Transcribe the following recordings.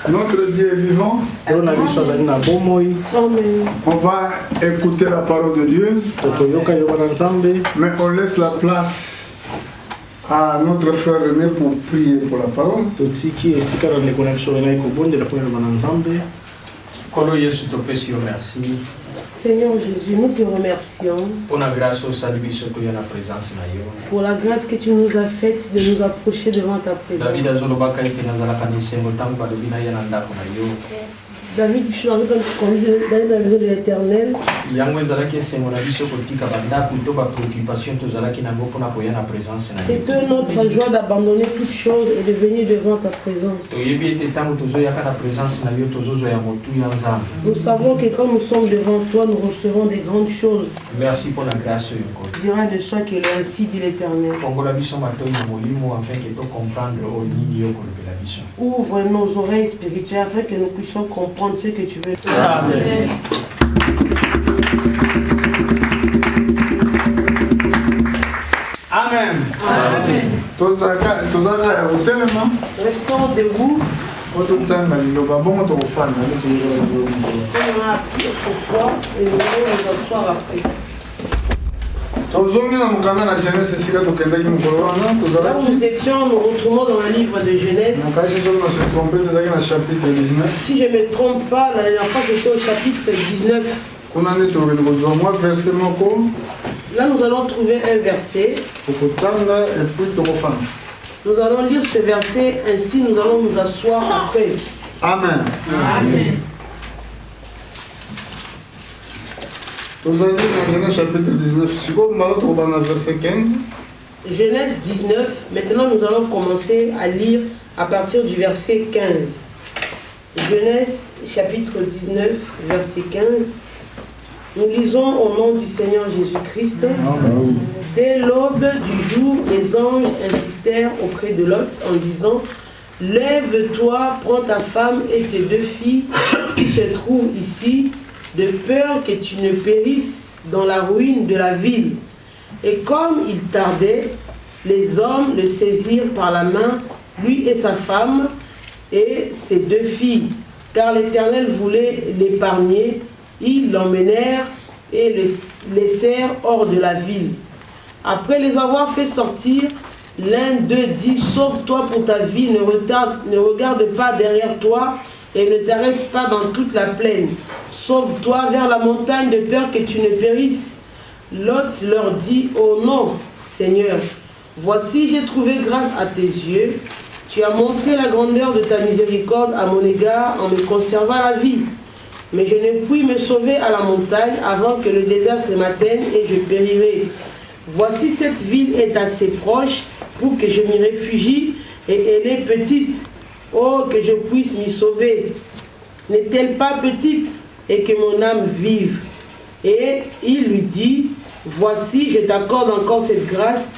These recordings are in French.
Notre Dieu est vivant. On va écouter la parole de Dieu. Mais on laisse la place à notre frère René pour prier pour la parole. Seigneur Jésus, nous te remercions pour la grâce que tu nous as faite de nous approcher devant ta présence. David, je suis en train de conduire dans la maison de l'Éternel. C'est notre joie d'abandonner toutes choses et de venir devant ta présence. Nous savons que quand nous sommes devant toi, nous recevons des grandes choses. Merci pour la grâce. Il dira de soi qu'il est ainsi, dit l'Éternel. Ouvre nos oreilles spirituelles afin que nous puissions comprendre ce que tu veux. Amen. Amen. Amen. Restons debout. On a appris autrefois et nous allons nous asseoir après. Là où nous étions, nous retournons dans le livre de Genèse. Si je ne me trompe pas, la dernière fois j'étais au chapitre 19. Là nous allons trouver un verset. Nous allons lire ce verset, ainsi nous allons nous asseoir après. Amen. Amen. Genèse chapitre 19, verset 15. Genèse 19, maintenant nous allons commencer à lire à partir du verset 15. Genèse chapitre 19, verset 15. Nous lisons au nom du Seigneur Jésus-Christ. Dès l'aube du jour, les anges insistèrent auprès de Lot en disant: lève-toi, prends ta femme et tes deux filles qui se trouvent ici, de peur que tu ne périsses dans la ruine de la ville. Et comme il tardait, les hommes le saisirent par la main, lui et sa femme et ses deux filles, car l'Éternel voulait l'épargner. Ils l'emmenèrent et le laissèrent hors de la ville. Après les avoir fait sortir, l'un d'eux dit: sauve-toi pour ta vie, ne regarde pas derrière toi et ne t'arrête pas dans toute la plaine. Sauve-toi vers la montagne de peur que tu ne périsses. Lot leur dit: oh non, Seigneur, voici j'ai trouvé grâce à tes yeux. Tu as montré la grandeur de ta miséricorde à mon égard en me conservant la vie. Mais je ne puis me sauver à la montagne avant que le désastre m'atteigne et je périrai. Voici cette ville est assez proche pour que je m'y réfugie et elle est petite. Oh, que je puisse m'y sauver. N'est-elle pas petite et que mon âme vive? Et il lui dit: voici, je t'accorde encore cette grâce.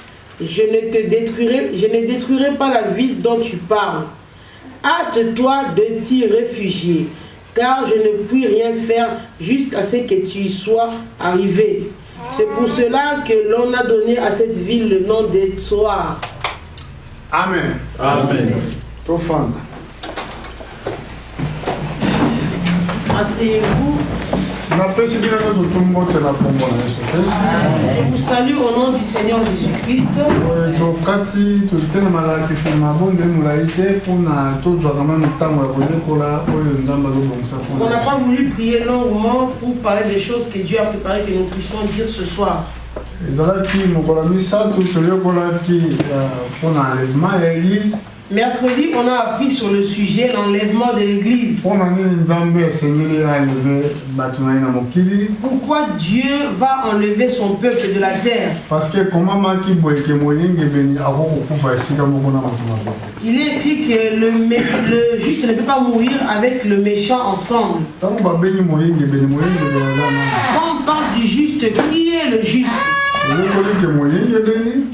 Je ne détruirai pas la ville dont tu parles. Hâte-toi de t'y réfugier, car je ne puis rien faire jusqu'à ce que tu y sois arrivé. C'est pour cela que l'on a donné à cette ville le nom de Tsoar. Amen. Amen. Asseyez-vous. Je vous salue au nom du Seigneur Jésus-Christ. On n'a pas voulu prier longuement pour parler des choses que Dieu a préparées que nous puissions dire ce soir. Mercredi, on a appris sur le sujet l'enlèvement de l'Église. Pourquoi Dieu va enlever son peuple de la terre? Il est écrit que le juste ne peut pas mourir avec le méchant ensemble. Quand on parle du juste, qui est le juste?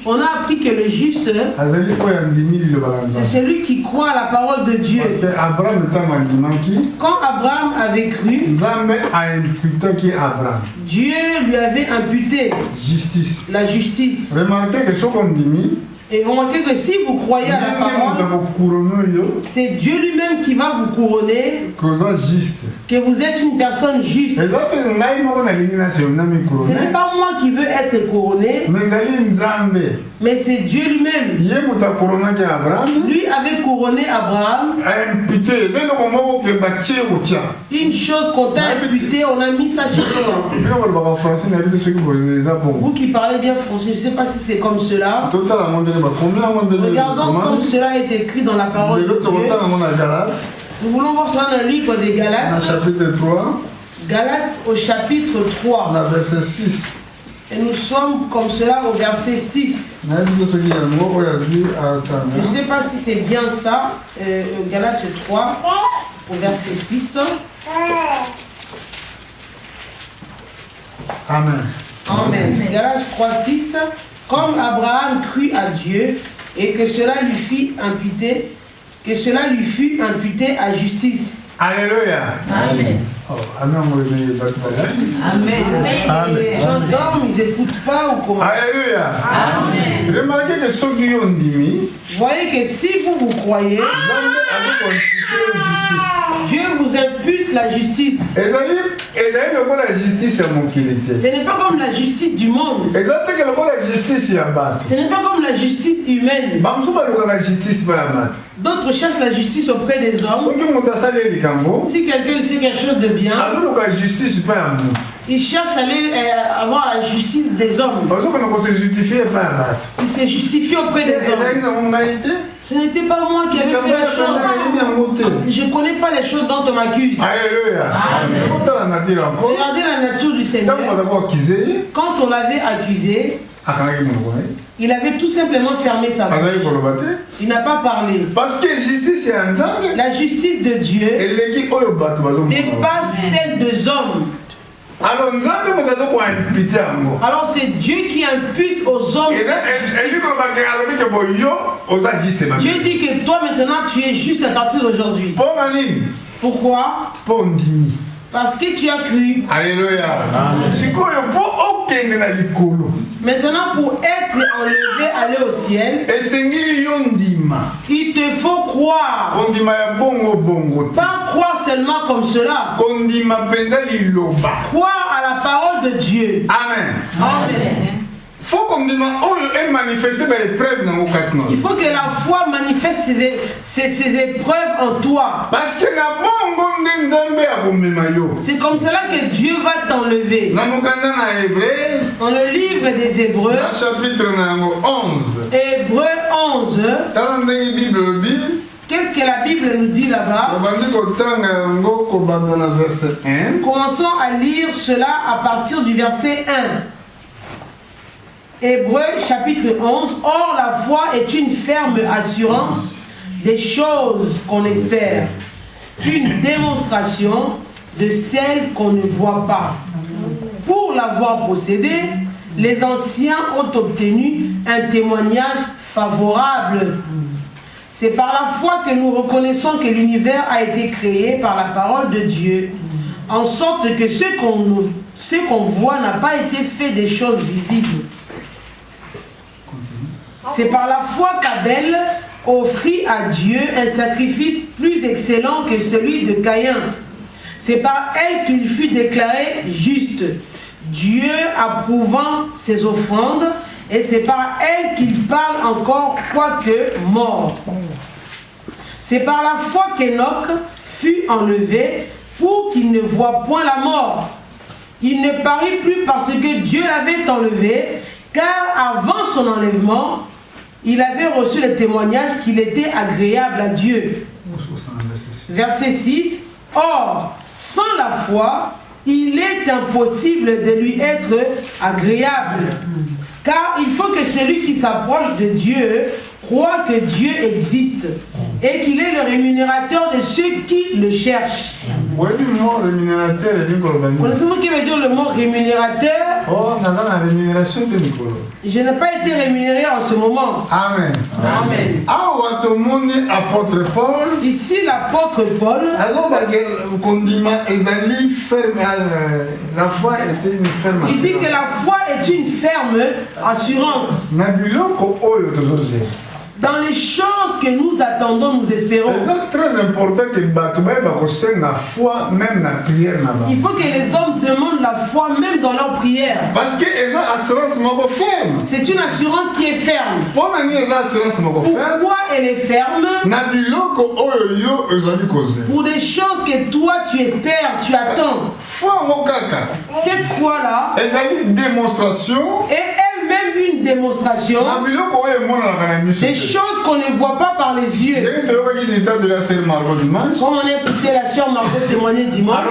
On a appris que le juste, c'est celui qui croit à la parole de Dieu. Quand Abraham avait cru, Dieu lui avait imputé la justice. Et remarquez que si vous croyez à la parole, c'est Dieu lui-même qui va vous couronner que vous êtes une personne juste. Ce n'est pas moi qui veux être couronné, mais c'est Dieu lui-même. Lui avait couronné Abraham. Une chose qu'on t'a imputée, on a mis ça sur toi. Vous qui parlez bien français, je ne sais pas si c'est comme cela. Regardons comme cela est écrit dans la parole de Dieu. Nous voulons voir cela dans le livre des Galates. Chapitre 3. Galates au chapitre 3. Verset 6. Et nous sommes comme cela au verset 6. Je ne sais pas si c'est bien ça. Galates 3 au verset 6. Amen. Amen. Galates 3, 6. Comme Abraham crut à Dieu et que cela lui fut imputé à justice. Alléluia. Amen. Oh, amen. Amen. Les gens dorment, ils n'écoutent pas ou comment? Alléluia. Amen. Remarquez que ceux qui ont dit, vous voyez que si vous croyez, Dieu vous impute la justice. Ce n'est pas comme la justice du monde. Ce n'est pas comme la justice humaine. D'autres cherchent la justice auprès des hommes. Si quelqu'un fait quelque chose de bien, il cherche à aller avoir la justice des hommes. Il s'est justifié auprès des hommes. Ce n'était pas moi qui avais fait la chose. Je ne connais pas les choses dont on m'accuse. Regardez la nature du Seigneur. Quand on l'avait accusé, il avait tout simplement fermé sa bouche. Il n'a pas parlé. Parce que la justice de Dieu dépasse celle des hommes. Alors c'est Dieu qui impute aux hommes. Dieu dit que toi maintenant tu es juste à partir d'aujourd'hui. Pourquoi? Parce que tu as cru. Alléluia. Maintenant, pour être enlevé, aller au ciel, il te faut croire. Pas croire seulement comme cela. Croire à la parole de Dieu. Amen. Amen. Il faut que la foi manifeste ses épreuves en toi. C'est comme cela que Dieu va t'enlever. Dans le livre des Hébreux, chapitre 11. Hébreux 11. Qu'est-ce que la Bible nous dit là-bas? Commençons à lire cela à partir du verset 1. Hébreux chapitre 11. Or la foi est une ferme assurance des choses qu'on espère, une démonstration de celles qu'on ne voit pas. Pour l'avoir possédée, les anciens ont obtenu un témoignage favorable. C'est par la foi que nous reconnaissons que l'univers a été créé par la parole de Dieu, en sorte que ce qu'on voit n'a pas été fait des choses visibles. C'est par la foi qu'Abel offrit à Dieu un sacrifice plus excellent que celui de Caïn. C'est par elle qu'il fut déclaré juste, Dieu approuvant ses offrandes, et c'est par elle qu'il parle encore quoique mort. C'est par la foi qu'Enoch fut enlevé pour qu'il ne voie point la mort. Il ne parut plus parce que Dieu l'avait enlevé, car avant son enlèvement, il avait reçu le témoignage qu'il était agréable à Dieu. Verset 6. Or, sans la foi, il est impossible de lui être agréable. Car il faut que celui qui s'approche de Dieu croit que Dieu existe et qu'il est le rémunérateur de ceux qui le cherchent. Connaissez-vous ce qui veut dire le mot rémunérateur? Oh, on a la rémunération de Nicolas. Je n'ai pas été rémunéré en ce moment. Amen. Amen. Ah, on va te montrer apôtre Paul. Ici, l'apôtre Paul. Alors, on dit la foi était une ferme. Il dit que la foi est une ferme assurance. Dans les choses que nous attendons, nous espérons. C'est très important que la foi, même la prière. Il faut que les hommes demandent la foi même dans leur prière. Parce que c'est une assurance qui est ferme. Pourquoi elle est ferme? Pour des choses que toi tu espères, tu attends. Cette foi-là est elle-même une démonstration des choses qu'on ne voit pas par les yeux. Comme on a écouté la sœur Margot témoigner dimanche,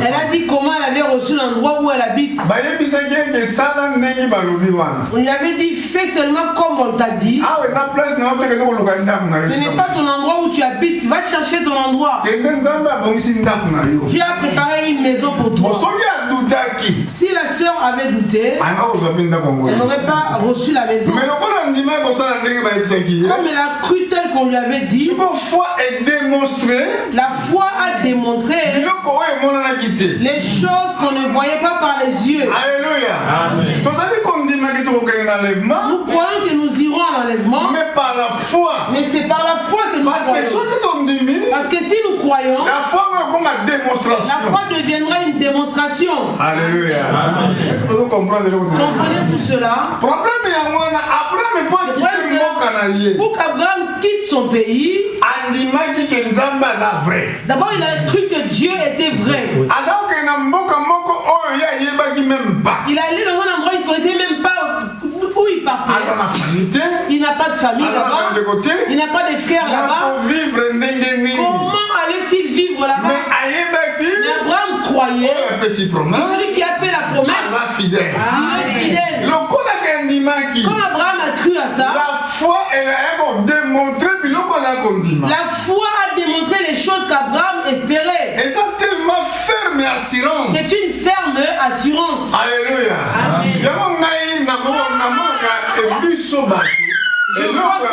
elle a dit comment elle avait reçu l'endroit où elle habite. On lui avait dit fais seulement comme on t'a dit. Ce n'est pas ton endroit où tu habites, va chercher ton endroit. Dieu a préparé une maison pour toi. Si la sœur avait douté, elle n'aurait pas reçu la maison. Comme elle a cru tel qu'on lui avait dit, la foi a démontré les choses qu'on ne voyait pas par les yeux. Alléluia. Amen. Nous croyons que nous irons à l'enlèvement, mais par la foi. Mais c'est par la foi que nous croyons. Parce que si nous croyons, la foi deviendra une démonstration. Alléluia. Est-ce que vous comprenez tout cela? Pour qu'Abraham quitte son pays, d'abord il a cru que Dieu était vrai. Il est allé dans un endroit où il ne connaissait même pas où il partait. Il n'a pas de famille là-bas. Il n'a pas de frères là-bas. Comment allait-il vivre là-bas? Mais Abraham croyait que celui qui a fait la promesse, il est fidèle. Comme Abraham a cru à ça, la foi a démontré les choses qu'Abraham espérait. C'est une ferme assurance. Alléluia. Je crois que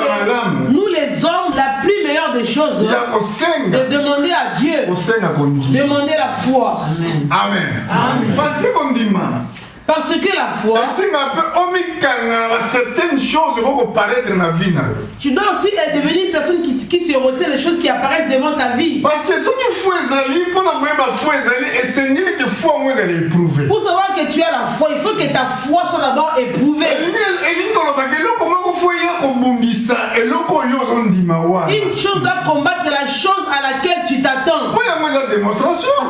nous les hommes, la plus meilleure des choses, de demander à Dieu, demander la foi. Amen. Amen. Parce que la foi, certaines choses vont paraître dans la vie. Tu dois aussi devenir une personne qui se retient les choses qui apparaissent devant ta vie. Parce que ce qu'il faut, pour savoir que tu as la foi, il faut que ta foi soit d'abord éprouvée. Une chose doit combattre la chose à laquelle tu t'attends.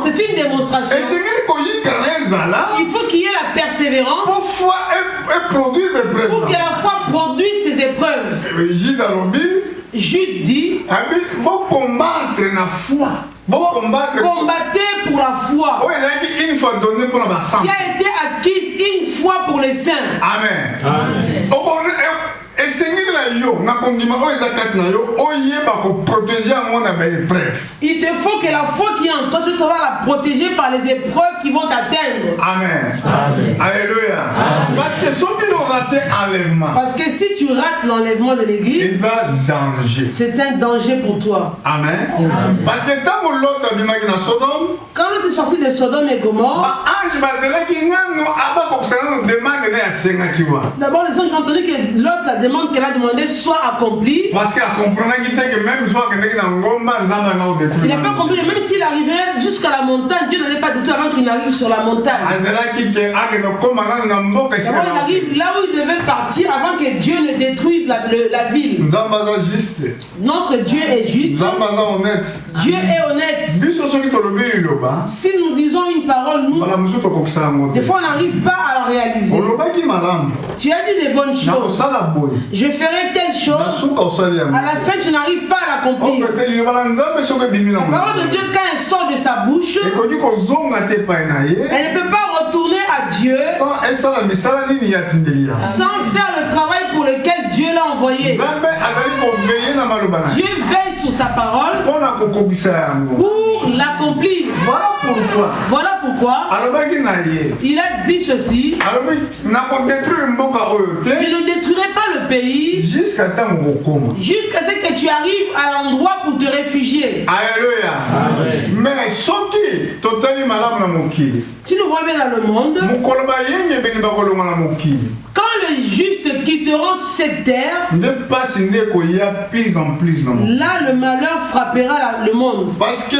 C'est une démonstration. Il faut qu'il y ait la persévérance pour que la foi produise ses épreuves. Jude dit combattez pour la foi qui a été acquise une fois pour les saints. Amen. Amen. Il te faut que la foi qui est en toi, tu dois savoir la protéger par les épreuves qui vont t'atteindre. Amen. Amen. Alléluia. Amen. Parce que si tu rates l'enlèvement de l'église, c'est un danger pour toi. Amen. Amen. Parce que quand l'autre est sorti de Sodome et Gomorrhe, d'abord les anges ont entendu que l'autre, la demande qu'elle a demandé soit accomplie. Parce qu'elle comprenait que même soit il n'a pas compris que même s'il arriverait jusqu'à la montagne, Dieu n'allait pas douter avant qu'il n'arrive sur la montagne. Il arrive là où il devait partir avant que Dieu ne détruise la ville. Notre Dieu est juste. Dieu est honnête. Si nous disons une parole, nous, des fois on n'arrive pas à la réaliser. Tu as dit des bonnes choses. Je ferai telle chose. À la fin, tu n'arrives pas à l'accomplir. La parole de Dieu, quand elle sort de sa bouche, elle ne peut pas retourner à Dieu sans faire le travail pour lequel Dieu l'a envoyé. Dieu veille sur sa parole pour l'accomplir. Voilà pourquoi il a dit ceci: je ne détruirai pas le pays jusqu'à ce que tu arrives à l'endroit pour te réfugier. Alléluia. Mais si nous voyons bien dans le monde, quand les justes quitteront cette terre, là le malheur frappera le monde. Parce que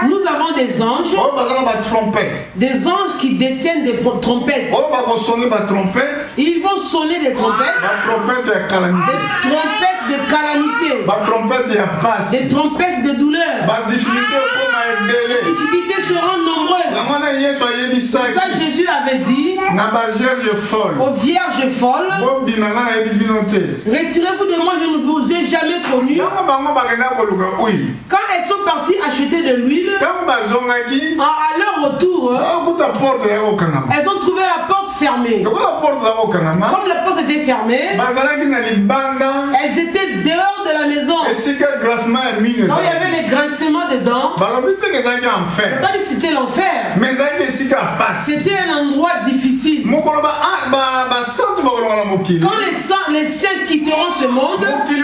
nous avons des anges, des anges qui détiennent des trompettes. Ils vont sonner des trompettes, des trompettes de calamité, des trompettes de douleur. Les difficultés seront nombreuses. Ça, Jésus avait dit aux vierges folles: retirez-vous de moi, je ne vous ai jamais connu. Quand elles sont parties acheter de l'huile, à leur retour, elles ont trouvé la porte fermée. Comme la porte était fermée, elles étaient dehors de la maison. Là où il y avait les grincements dedans. Pas dit que c'était l'enfer. C'était un endroit difficile. Quand les saints quitteront ce monde, ce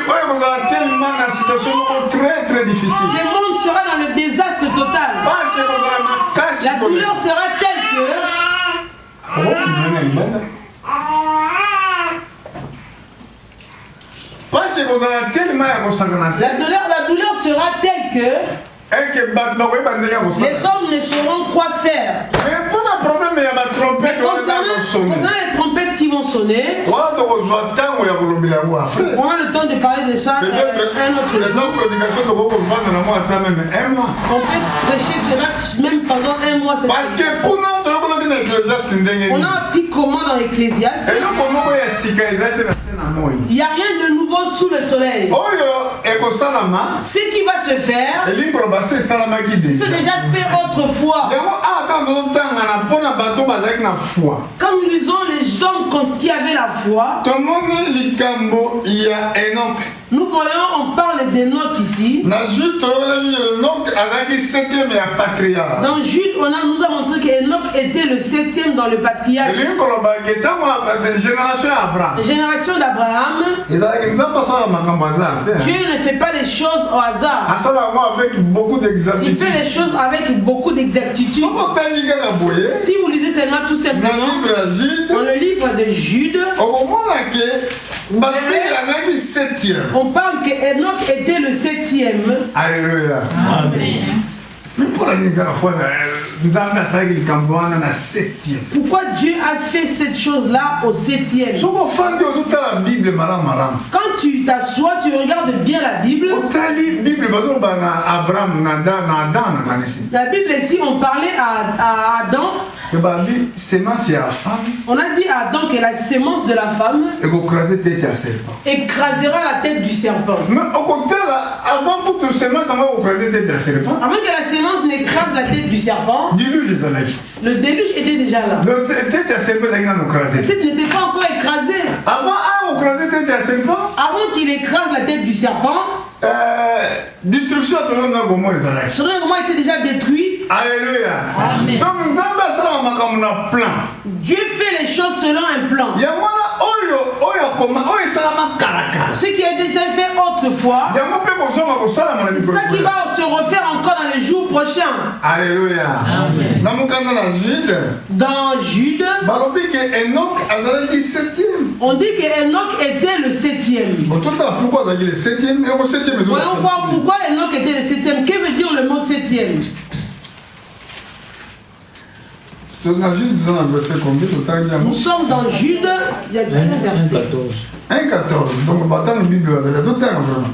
monde sera dans le désastre total. La douleur sera telle que la douleur sera telle que les hommes ne sauront quoi faire. Mais concernant les trompettes qui vont sonner, on a le temps de parler de ça un autre jour. On peut prêcher cela même pendant un mois. On a appris comment dans l'Ecclésiaste. Il n'y a rien de nouveau sous le soleil. Ce qui va se faire, c'est déjà fait autrefois. Quand nous lisons les hommes qui avaient la foi, nous voyons, on parle d'Enoch ici. Dans Jude, on nous a montré qu'Enoch était le 7e dans le patriarche. Génération d'Abraham. Dieu ne fait pas les choses au hasard. Il fait les choses avec beaucoup d'exactitude. Si vous lisez seulement tout simplement dans le livre de Jude, on parle que Enoch était le 7e. Alléluia. Amen. Pourquoi Dieu a fait cette chose-là au 7e? Quand tu t'assois, tu regardes bien la Bible. La Bible ici, on parlait à Adam. On a dit à Adam que la sémence de la femme écrasera la tête du serpent. Mais au contraire, avant que la sémence n'écrase la tête du serpent, le déluge était déjà là. La tête n'était pas encore écrasée. Avant qu'il écrase la tête du serpent, destruction Sodome et Gomorrhe était déjà détruit. Alléluia. Amen. Donc Dieu fait les choses selon un plan. Ce qui a déjà fait autrefois, c'est ça qui va se refaire encore dans les jours prochains. Alléluia. Amen. Dans Jude, on dit que Enoch était le 7e. Voyons voir pourquoi Enoch était le 7e. Que veut dire le mot 7e? Nous sommes dans Jude, il y a 2 versets. 1,14. Donc, dans la Bible, il y a d'autres termes.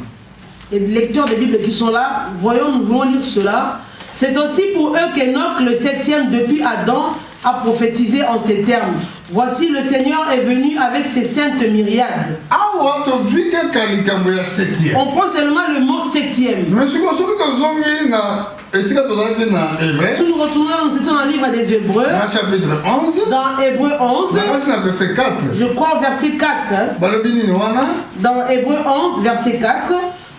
Les lecteurs de Bible qui sont là, voyons, nous voulons lire cela. C'est aussi pour eux qu'Enoch, le 7e depuis Adam, a prophétisé en ces termes. Voici le Seigneur est venu avec ses saintes myriades. On prend seulement le mot septième. Si nous retournons, nous étions dans le livre des Hébreux. Dans Hébreux 11. Je crois au verset 4. Dans Hébreux 11, verset 4.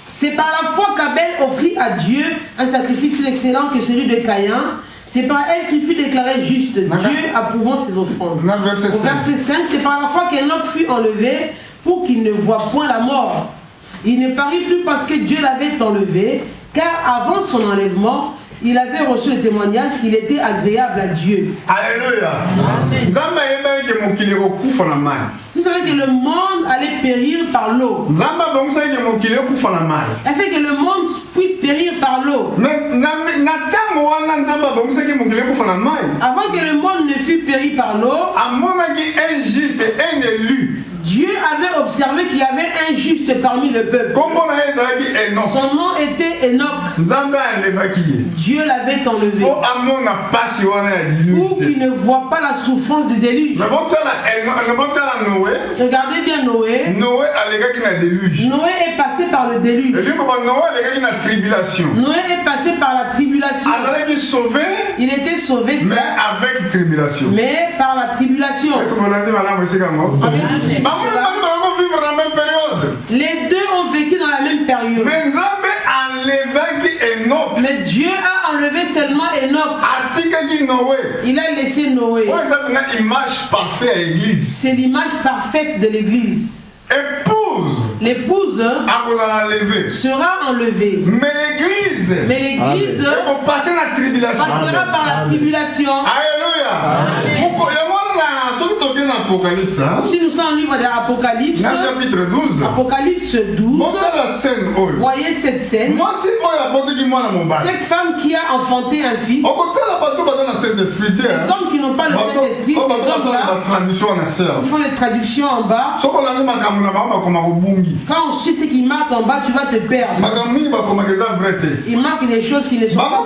C'est par la foi qu'Abel offrit à Dieu un sacrifice plus excellent que celui de Caïn. C'est par elle qu'il fut déclaré juste, Dieu approuvant ses offrandes. Au verset 5, c'est par la foi qu'Enoch fut enlevé pour qu'il ne voie point la mort. Il ne parut plus parce que Dieu l'avait enlevé, car avant son enlèvement, il avait reçu le témoignage qu'il était agréable à Dieu. Alléluia. Vous savez que le monde allait périr par l'eau. Elle fait que le monde puisse périr par l'eau. Avant que le monde ne fût péri par l'eau, Dieu avait observé qu'il y avait un juste parmi le peuple. Son nom était Enoch. Dieu l'avait enlevé pour qu'il ne voit pas la souffrance du déluge. Regardez bien Noé. Noé est passé par le déluge. Noé est passé par la tribulation. Il était sauvé, mais par la tribulation. Les deux ont vécu dans la même période. Mais Dieu a enlevé seulement Enoch. Il a laissé Noé. C'est l'image parfaite de l'église. L'épouse sera enlevée. Mais l'église passera par la tribulation. Alléluia. Si nous sommes au livre de l'Apocalypse, chapitre 12, Apocalypse 12, voyez cette scène. Cette femme qui a enfanté un fils, les hommes qui n'ont pas le Saint-Esprit, ils font les traductions en bas. Quand on suit ce qui marque en bas, tu vas te perdre. Il marque des choses qui ne sont pas.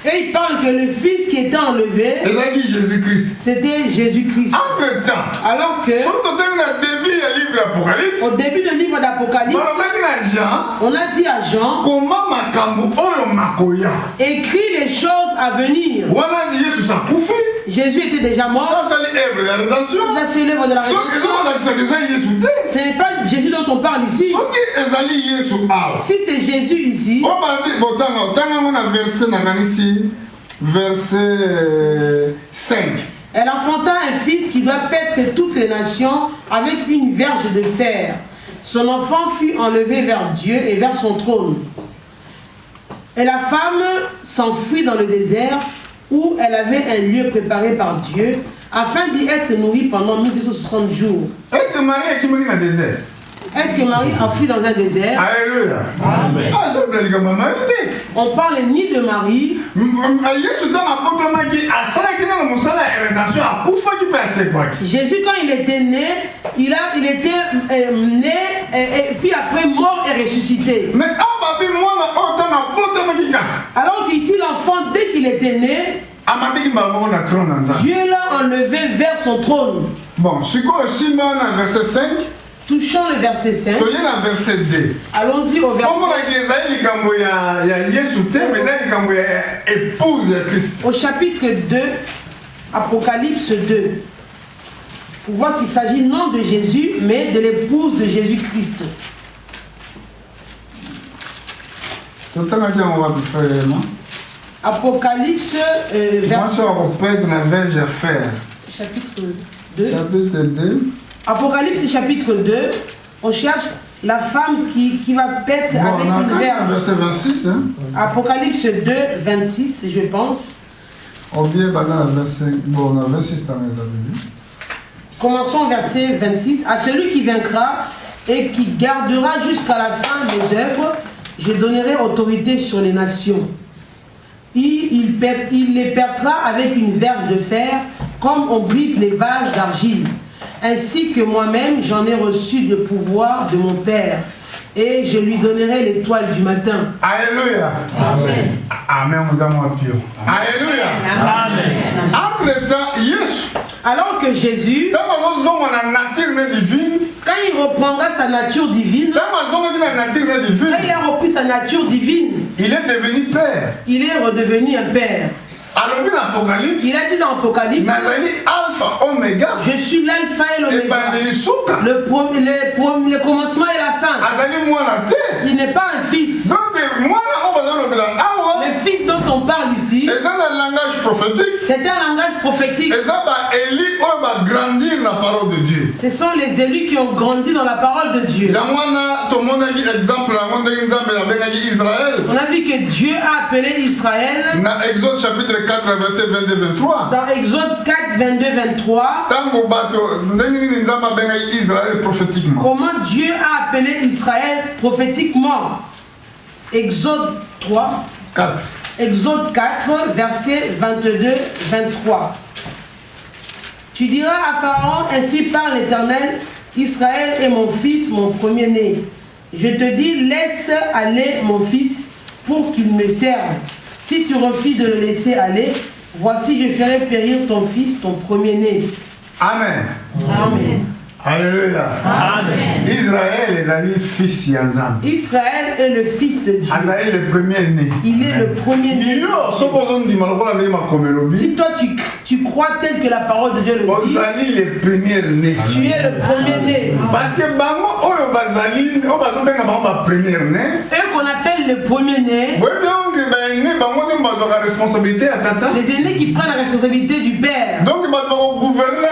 Et il parle que le fils qui était enlevé, c'était Jésus-Christ. Alors que au début du livre d'Apocalypse, on a dit à Jean, écris les choses à venir. Jésus était déjà mort. Il a fait l'œuvre de la rédemption. Ce n'est pas Jésus dont on parle ici. Si c'est Jésus ici, verset 5. Elle enfanta un fils qui doit paître toutes les nations avec une verge de fer. Son enfant fut enlevé vers Dieu et vers son trône. Et la femme s'enfuit dans le désert où elle avait un lieu préparé par Dieu afin d'y être nourrie pendant 1260 jours. Est-ce que Marie est qui m'a dit dans le désert? Est-ce que Marie a fui dans un désert? Alléluia. Amen. On parle ni de Marie. Jésus, quand il était né, il était né et puis après mort et ressuscité. Alors qu'ici l'enfant, dès qu'il était né, Dieu l'a enlevé vers son trône. Bon, c'est quoi aussi verset 5? Touchons le verset 5. Allons-y au verset 5. Au chapitre 2, Apocalypse 2. Pour voir qu'il s'agit non de Jésus, mais de l'épouse de Jésus-Christ. Apocalypse chapitre 2. Apocalypse chapitre 2, on cherche la femme qui va paître avec une verge. Verset 26, hein? Apocalypse 2, 26, je pense. Commençons verset 26. À celui qui vaincra et qui gardera jusqu'à la fin des œuvres, je donnerai autorité sur les nations. Il les perdra avec une verge de fer, comme on brise les vases d'argile. Ainsi que moi-même, j'en ai reçu le pouvoir de mon Père. Et je lui donnerai l'étoile du matin. Alléluia. Amen. Amen. Alléluia. Amen. Entre-temps, Jésus. Alors que Jésus, quand il reprendra sa nature divine, quand il a repris sa nature divine, il est devenu père. Il est redevenu un père. Il a dit dans l'Apocalypse, je suis l'alpha et l'oméga, le commencement et la fin. Il n'est pas un fils. Le fils dont on parle ici, c'est un langage prophétique. Ce sont les élus qui ont grandi dans la parole de Dieu. On a vu que Dieu a appelé Israël. Dans Exode chapitre 4, verset 22-23. Dans Exode 4, 22-23. Comment Dieu a appelé Israël prophétiquement. Exode 3. 4. Exode 4, verset 22-23. Tu diras à Pharaon, ainsi parle l'Éternel, Israël est mon fils, mon premier-né. Je te dis, laisse aller mon fils pour qu'il me serve. Si tu refuses de le laisser aller, voici je ferai périr ton fils, ton premier-né. Amen. Amen. Alléluia. Amen. Israël est le fils d'Yanzam. Israël est le fils de Dieu. Israël est le premier-né. Il est le premier-né. Si toi tu crois tel que la parole de Dieu le dit, tu es le premier-né. Parce que eux qu'on appelle le premier-né, les aînés qui prennent la responsabilité du père. Donc ils vont gouverner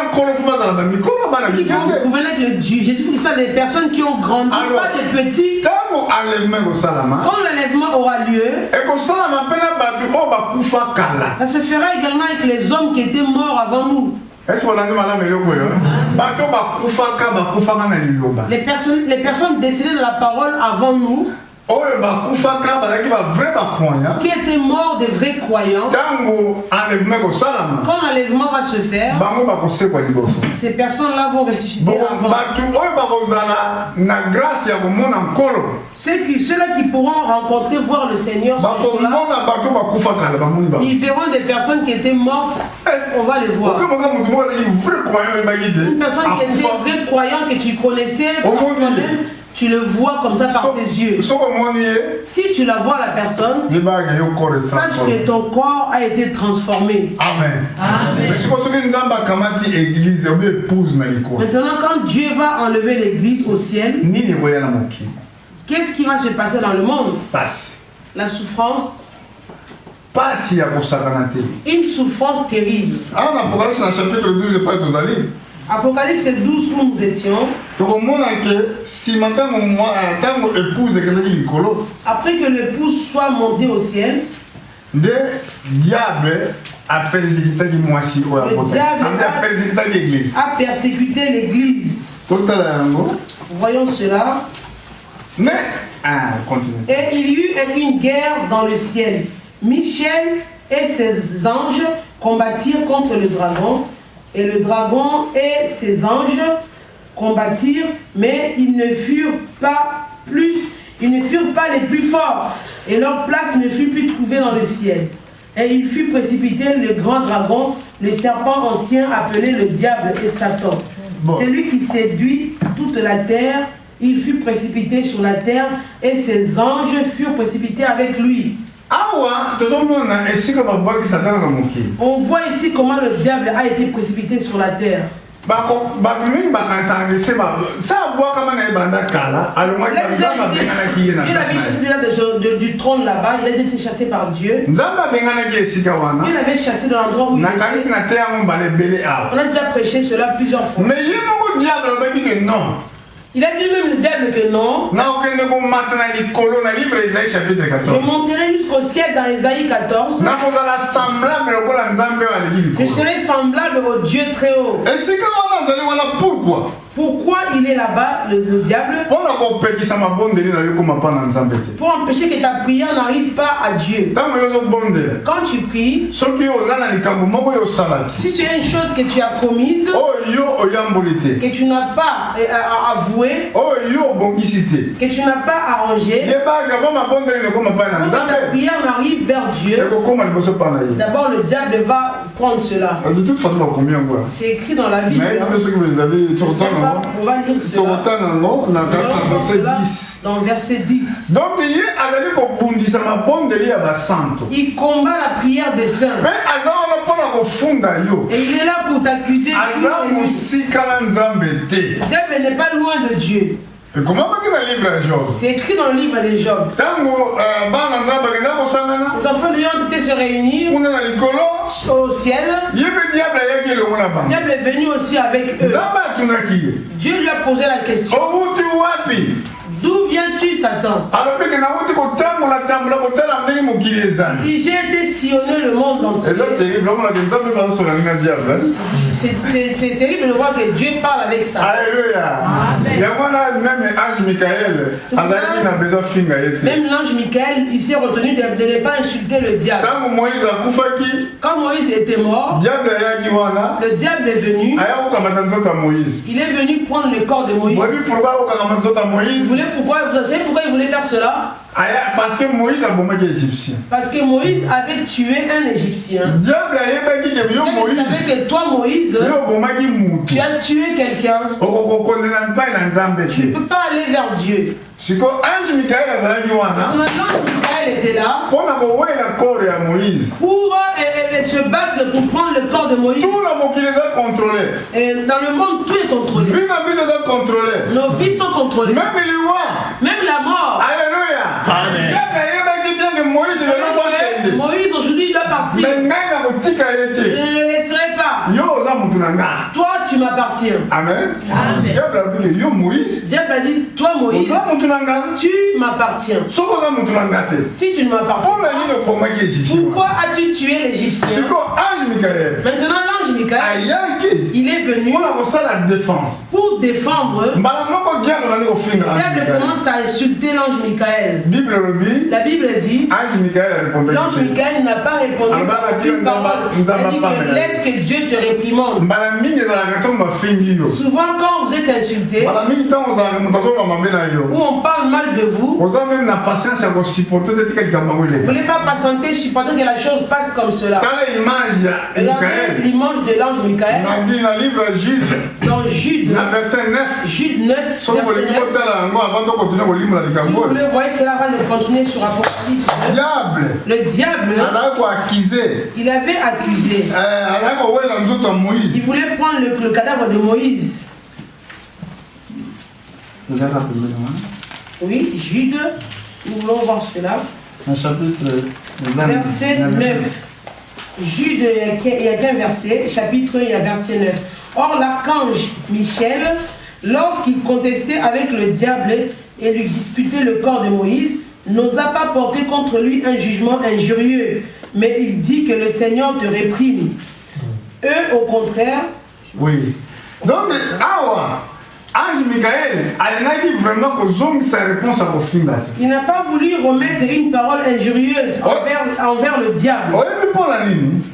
avec le Dieu. Jésus-Christ, ça des personnes qui ont grandi, alors, pas des petits. Quand l'enlèvement aura lieu, ça se fera également avec les hommes qui étaient morts avant nous. Les personnes décédées de la parole avant nous, qui étaient morts des vrais croyants, quand l'enlèvement va se faire, ces personnes-là vont ressusciter avant. Ceux-là qui pourront rencontrer, voir le Seigneur, ils verront des personnes qui étaient mortes, on va les voir. Une personne qui était vrai croyant que tu connaissais, tu le vois comme ça par tes yeux. Si tu la vois la personne, sache que ton corps a été transformé. Amen. Amen. Maintenant, quand Dieu va enlever l'église au ciel, qu'est-ce qui va se passer dans le monde? La souffrance. Une souffrance terrible. Apocalypse 12 où nous étions. Après que l'épouse soit montée au ciel, le diable a persécuté l'église. Voyons cela. Mais, et il y eut une guerre dans le ciel. Michel et ses anges combattirent contre le dragon. Et le dragon et ses anges combattirent, mais ils ne furent pas les plus forts, et leur place ne fut plus trouvée dans le ciel. Et il fut précipité le grand dragon, le serpent ancien appelé le diable et Satan. Celui qui séduit toute la terre, il fut précipité sur la terre, et ses anges furent précipités avec lui. On voit ici comment le diable a été précipité sur la terre. Il avait chassé déjà du trône là-bas, il a été chassé par Dieu. Il avait chassé dans l'endroit où il était. On a déjà prêché cela plusieurs fois. Mais il a dit lui-même le diable que non. Je monterai jusqu'au ciel dans Isaïe 14. Je serai semblable au Dieu très haut. Pourquoi? Pourquoi il est là-bas, le diable? Pour empêcher que ta prière n'arrive pas à Dieu. Quand tu pries, si tu as une chose que tu as commise, que tu n'as pas avoué, que tu n'as pas arrangé, quand ta prière n'arrive vers Dieu, d'abord le diable va prendre cela. C'est écrit dans la Bible. On va lire cela. Dans verset 10. Donc il combat la prière des saints. Et il est là pour t'accuser. Le diable n'est pas loin de Dieu. C'est écrit dans le livre de Job. Les enfants de Dieu ont été se réunir au ciel. Le diable est venu aussi avec eux. Dieu lui a posé la question. D'où viens-tu, Satan? Il dit, j'ai été sillonner le monde entier. C'est terrible de voir que Dieu parle avec ça. Alléluia. Même l'ange Michael, il s'est retenu de ne pas insulter le diable. Quand Moïse était mort, le diable est venu. Il est venu prendre le corps de Moïs. Vous savez pourquoi il voulait faire cela? Parce que Moïse a bombé les Égyptiens. Parce que Moïse avait tué un Égyptien. Le diable savait que toi, Moïse, tu as tué quelqu'un. Tu ne peux pas aller vers Dieu. L'ange Michael était là pour se battre pour prendre le corps de Moïse. Et dans le monde, tout est contrôlé. Nos vies sont contrôlées. Même la mort. Alléluia. Amen. Moïse aujourd'hui il doit partir. Je ne le laisserai pas. Toi tu m'appartiens. Amen. Diable a dit, toi Moïse, tu m'appartiens. Si tu ne m'appartiens pas, pourquoi as-tu tué l'Égyptien? Maintenant l'ange Michael, il est venu pour défendre. Le diable commence à insulter l'ange Michael. La Bible dit, l'ange Michael n'a pas répondu par aucune parole. Il dit que laisse que Dieu te réprimande. Souvent quand vous êtes insulté, ou on parle mal de vous, vous ne voulez pas patienter, supporter que la chose passe comme cela. Regardez l'image de l'ange Michael dans Jude 9, verset 9. Si vous voulez voir cela avant de continuer sur Apocalypse. Le diable, il avait accusé. Il voulait prendre le cadavre de Moïse. Oui, Jude, nous voulons voir cela. Verset 9. Jude, il y a qu'un verset, chapitre 1, il y a verset 9. Or, l'archange Michel, lorsqu'il contestait avec le diable et lui disputait le corps de Moïse, n'osa pas porter contre lui un jugement injurieux, mais il dit que le Seigneur te réprime. Eux, au contraire... Oui. Donc, Ange Michael, il n'a pas voulu remettre une parole injurieuse envers le diable.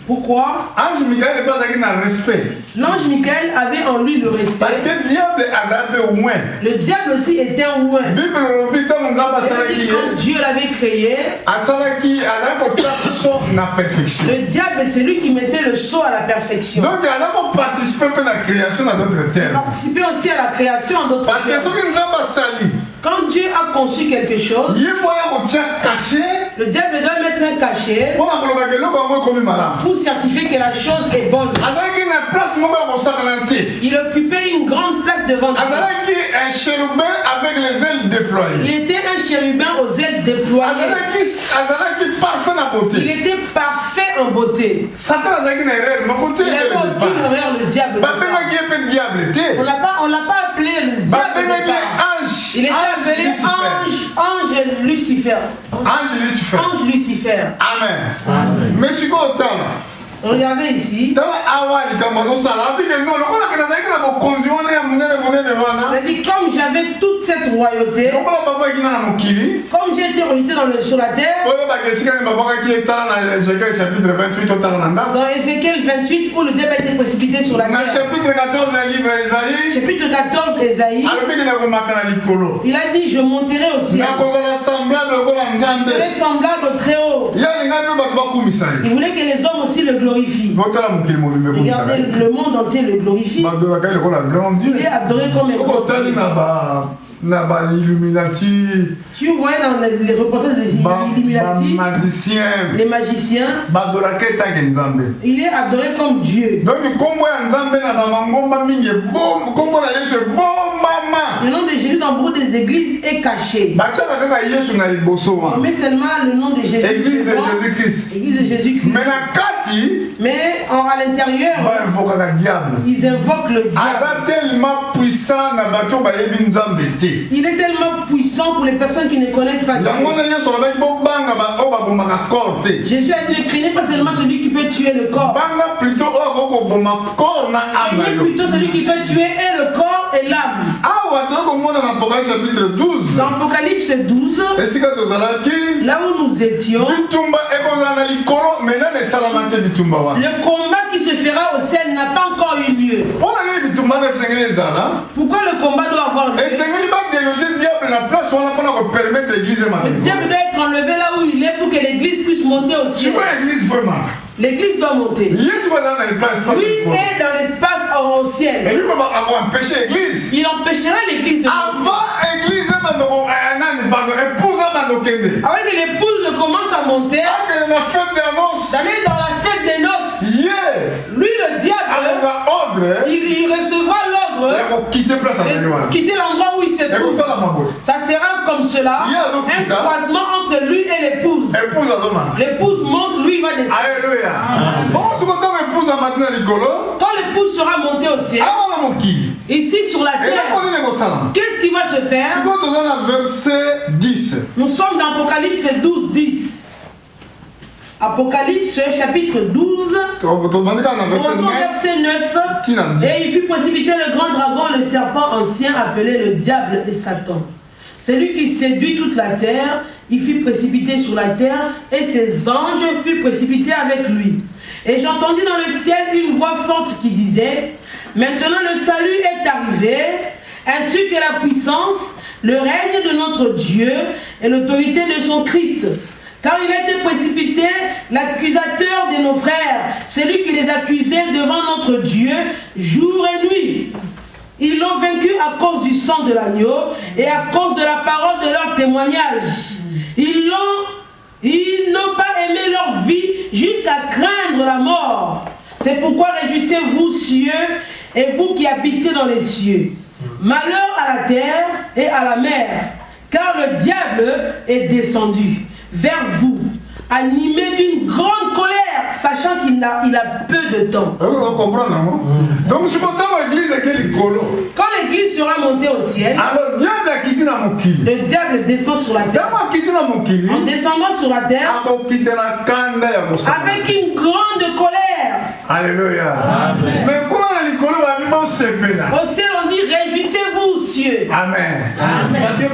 Pourquoi? Ange Michael n'est pas un respect. L'ange Michael avait en lui le respect. Parce que le diable avait au moins. Le diable aussi était un ouin. Quand Dieu l'avait créé, le diable c'est lui qui mettait le sceau à la perfection. Donc il a participé à la création dans d'autres termes. Participer aussi à la création en d'autres termes. Parce que quand Dieu a conçu quelque chose, le diable doit mettre un cachet pour certifier que la chose est bonne. Il occupait une grande place devant Dieu. Il était un chérubin aux ailes déployées. Il était parfait en beauté. Il n'avait aucune erreur, le diable. On l'a pas appelé le diable. Il était appelé ange Lucifer. Ange Lucifer. Amen. Mais c'est quoi Regardez ici. Il dit, comme j'avais toute cette royauté, comme j'ai été rejeté sur la terre, dans Ézéchiel 28, où le diable a été précipité sur la terre, chapitre 14 Ésaïe, il a dit, je monterai au ciel, je serai semblable au Très-Haut. Il voulait que les hommes aussi le glorifient. Regardez, le monde entier le glorifie. Il est adoré comme un Illuminati. Tu vois dans les reportages des Illuminati, les magiciens, il est adoré comme Dieu. Le nom de Jésus dans beaucoup des églises est caché. Mais seulement le nom de Jésus. Église de Jésus-Christ. Mais à l'intérieur, ils invoquent le diable. Il est tellement puissant pour les personnes qui ne connaissent pas Dieu. Jésus a dit ne craignez pas seulement celui qui peut tuer le corps. Craignez plutôt celui qui peut tuer et le corps et l'âme. Dans Apocalypse 12, là où nous étions, le combat qui se fera au ciel n'a pas encore eu lieu. Pourquoi le combat doit avoir lieu? Le diable doit être enlevé là où il est pour que l'église puisse monter au ciel. L'église doit monter. Lui est dans l'espace au ciel. Il empêchera l'église de monter. Avant que l'épouse ne commence à monter, d'aller dans la fête des noces. Lui, le diable, il recevra l'ordre de quitter l'endroit où il se trouve. Ça sera comme cela, un croisement entre lui et l'épouse. L'épouse monte, lui il va descendre. Quand l'épouse sera montée au ciel, ici sur la terre, qu'est-ce qui va se faire? Nous sommes dans Apocalypse 12, 10. Apocalypse chapitre 12, verset 9. Et il fut précipité le grand dragon, le serpent ancien appelé le diable et Satan. C'est lui qui séduit toute la terre. Il fut précipité sur la terre et ses anges furent précipités avec lui. Et j'entendis dans le ciel une voix forte qui disait: maintenant le salut est arrivé, ainsi que la puissance, le règne de notre Dieu et l'autorité de son Christ. Car il a été précipité l'accusateur de nos frères, celui qui les accusait devant notre Dieu jour et nuit. Ils l'ont vaincu à cause du sang de l'agneau et à cause de la parole de leur témoignage. Ils n'ont pas aimé leur vie jusqu'à craindre la mort. C'est pourquoi réjouissez-vous, cieux, et vous qui habitez dans les cieux. Malheur à la terre et à la mer, car le diable est descendu vers vous, animé d'une grande colère, sachant qu'il a peu de temps. Donc, quand l'église sera montée au ciel, le diable descend sur la terre. En descendant sur la terre, avec une grande colère. Alléluia. Mais au ciel, on dit réjouissez-vous, cieux. Amen. Amen. Ça sera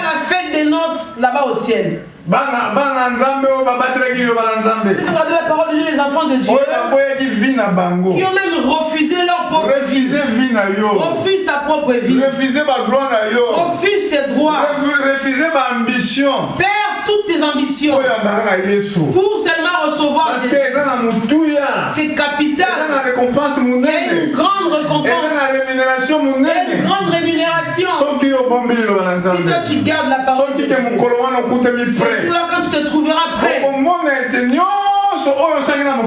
la fête des noces là-bas au ciel. Si tu regardes la parole de Dieu, les enfants de Dieu qui ont même refusé leur propre vie, refuse ta propre vie, refuse tes droits, perds toutes tes ambitions pour seulement recevoir c'est capital. Il y a une grande récompense, une grande rémunération. Si toi tu gardes la parole de Dieu, là quand tu te trouveras prêt, tu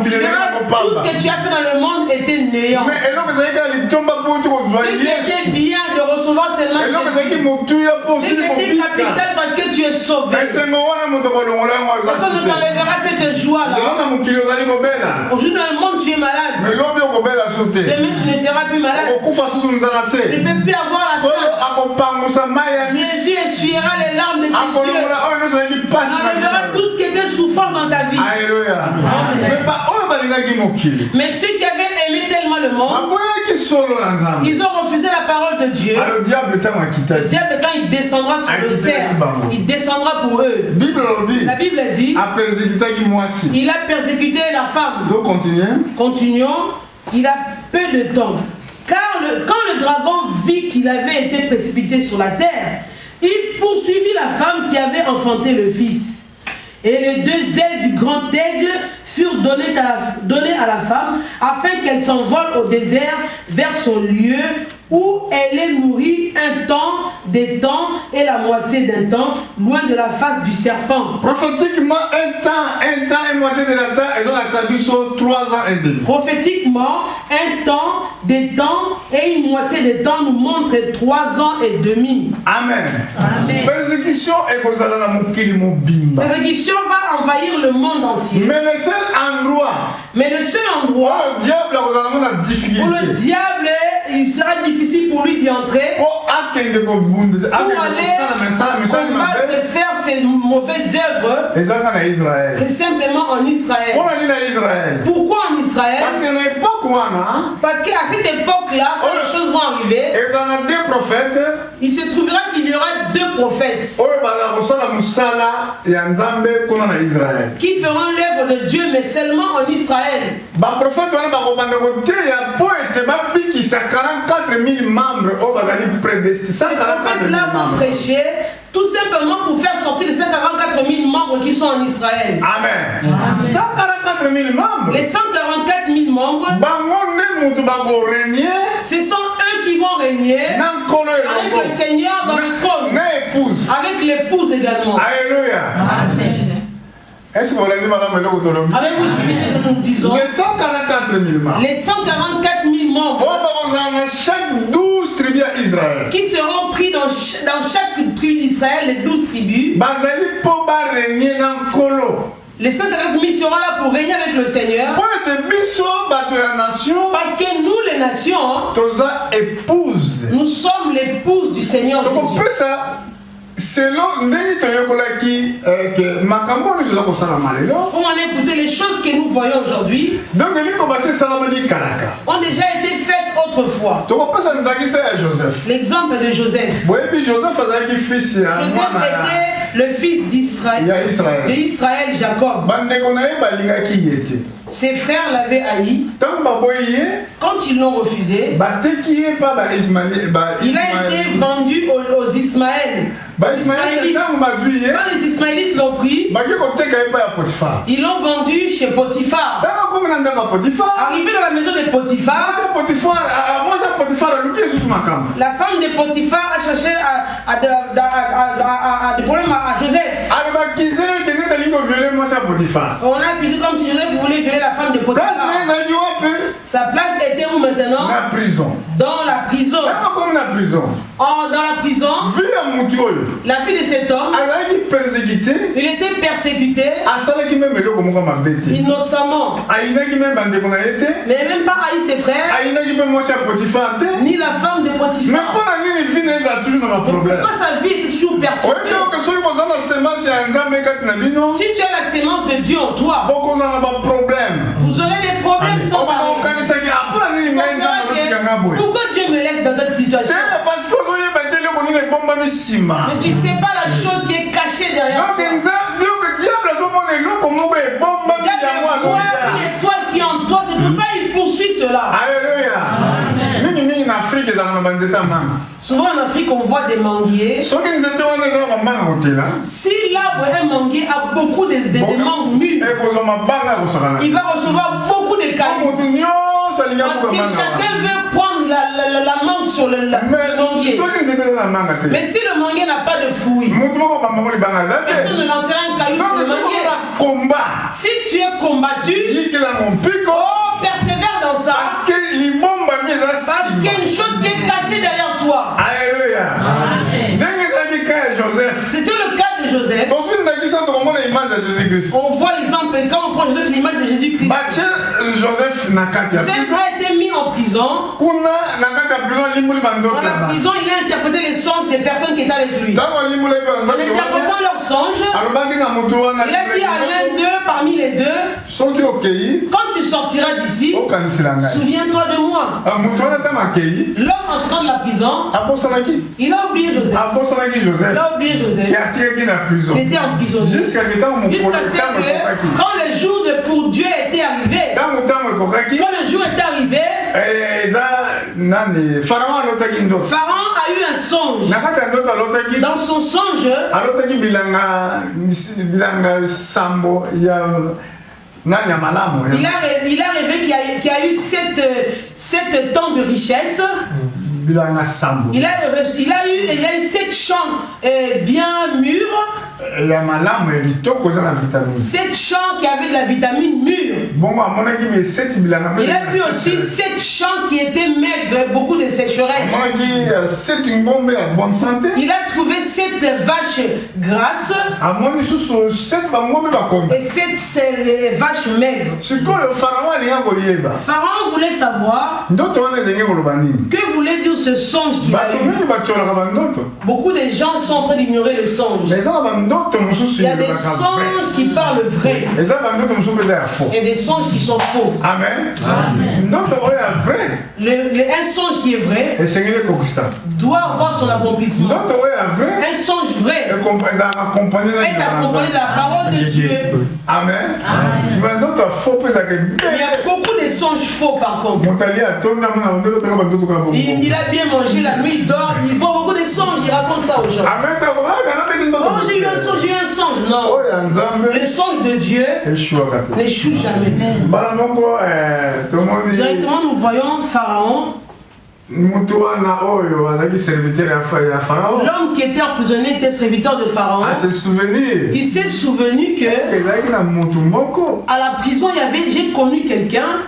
verras tout ce que tu as fait dans le monde était néant. Ce qui était bien de recevoir seulement Jésus, ce qui était capital parce que tu es sauvé. Personne ne t'enlèvera cette joie là. Aujourd'hui dans le monde tu es malade. Demain, tu ne seras plus malade. Tu ne peux plus avoir la faim. Jésus essuiera les larmes de tes yeux. Il enlèvera tout ce qui était souffrant dans ta vie. Alléluia. Mais ceux qui avaient aimé tellement le monde, ils ont refusé la parole de Dieu. Le diable, quand il descendra sur le terre, il descendra pour eux. La Bible dit, il a persécuté la femme. Continuons. Il a peu de temps. Car quand le dragon vit qu'il avait été précipité sur la terre, il poursuivit la femme qui avait enfanté le fils. Et les deux ailes du grand aigle furent données à la femme afin qu'elle s'envole au désert vers son lieu où elle est nourrie un temps, des temps et la moitié d'un temps, loin de la face du serpent. Prophétiquement, un temps et moitié de la temps, elles ont accepté sur 3 ans et demi. Prophétiquement, un temps, des temps et une moitié des temps nous montrent 3 ans et demi. Amen. Amen. Persécution va envahir le monde entier. Mais le seul endroit où le diable, il sera difficile pour lui d'y entrer, pour aller combattre et faire ses mauvaises œuvres. C'est simplement en Israël. Pourquoi en Israël? Parce qu'à cette époque-là, quand les choses vont arriver, il se trouvera qu'il y aura 2 prophètes qui feront l'œuvre de Dieu, mais seulement en Israël. Les prophètes là vont prêcher tout simplement pour faire sortir les 144 000 membres qui sont en Israël. Amen. 144 000 membres. Les 144 000 membres, ce sont eux qui vont régner avec le Seigneur dans le trône, avec l'épouse également. Alléluia. Amen. Est-ce que vous l'avez dit, madame, avec vous suivez ce que nous disons? Les 144 000 membres. Les 144 000 membres chaque 12 tribus d'Israël qui seront pris dans chaque tribu d'Israël, les 12 tribus. Les 144 000 seront là pour régner avec le Seigneur. Parce que nous, les nations, nous sommes l'épouse du Seigneur Jésus. Selon on a écouté les choses que nous voyons aujourd'hui ont déjà été faites autrefois. L'exemple de Joseph. Joseph était le fils d'Israël, de Israël, Jacob. Ses frères l'avaient haï. Quand ils l'ont refusé, il a été vendu aux Ismaël. Quand les Ismaélites l'ont pris, ils l'ont vendu chez Potiphar. Arrivé dans la maison de Potiphar, la femme de Potiphar a cherché des problèmes à Joseph. On a accusé comme si Joseph voulait violer la femme de Potiphar. Sa place était où maintenant? Dans la prison. Dans la prison, la fille de cet homme, il était persécuté innocemment. Il n'avait même pas haï ses frères, ni la femme de Potiphar. Pourquoi sa vie était toujours perturbée? Si tu as la sémence de Dieu en toi, vous aurez des problèmes sans arrêt. Pourquoi Dieu me laisse dans cette situation? Mais tu sais pas la chose qui est cachée derrière toi. Le diable voit une étoile qui est en toi, c'est pour ça qu'il poursuit cela. Alléluia. Souvent en Afrique on voit des manguiers. Si l'arbre est manguier a beaucoup de mangues mûres, il va recevoir beaucoup de cailloux. Parce que chacun veut prendre la mangue sur le manguier. Mais si le manguier n'a pas de fruits, personne ne lancera un caillou sur le manguier. Si tu es combattu, persévère dans ça. Parce qu'il y a une chose qui est cachée derrière toi. Alléluia. C'était le cas de Joseph. On voit l'exemple quand on prend Joseph, l'image de Jésus-Christ. Joseph a été mis en prison. Dans la prison, il a interprété les songes des personnes qui étaient avec lui. En interprétant leurs songes, il a dit à l'un d'eux, parmi les deux, quand tu sortiras d'ici, souviens-toi de moi. L'homme en sortant de la prison, il a oublié Joseph. Il a oublié Joseph. Il était emprisonné. Jusqu'à ce que quand le jour pour Dieu était arrivé, quand le jour est arrivé, Pharaon a eu un songe. Dans son songe, il a rêvé qu'il y a eu 7 temps de richesse. Il a eu 7 champs bien mûrs. 7 champs qui avaient de la vitamine mûre. Il a vu aussi 7 champs qui étaient maigres, beaucoup de sécheresse. Il a trouvé 7 vaches grasses et 7 vaches maigres. Pharaon voulait savoir que voulait dire ce songe qu'il a eu. Beaucoup de gens sont en train d'ignorer le songe. Il y a des songes qui parlent vrai et des songes qui sont faux. Amen. Un songe qui est vrai doit avoir son accomplissement. Un songe vrai est accompagné de la parole de Dieu. Amen. Il y a beaucoup de songes faux par contre. Il a bien mangé la nuit, il dort, il voit beaucoup de songes, il raconte ça aux gens. Oh, j'ai eu un songe, non. Le songe de Dieu n'échoue jamais. Directement, nous voyons Pharaon. L'homme qui était emprisonné était serviteur de Pharaon. Il s'est souvenu que à la prison, j'ai connu quelqu'un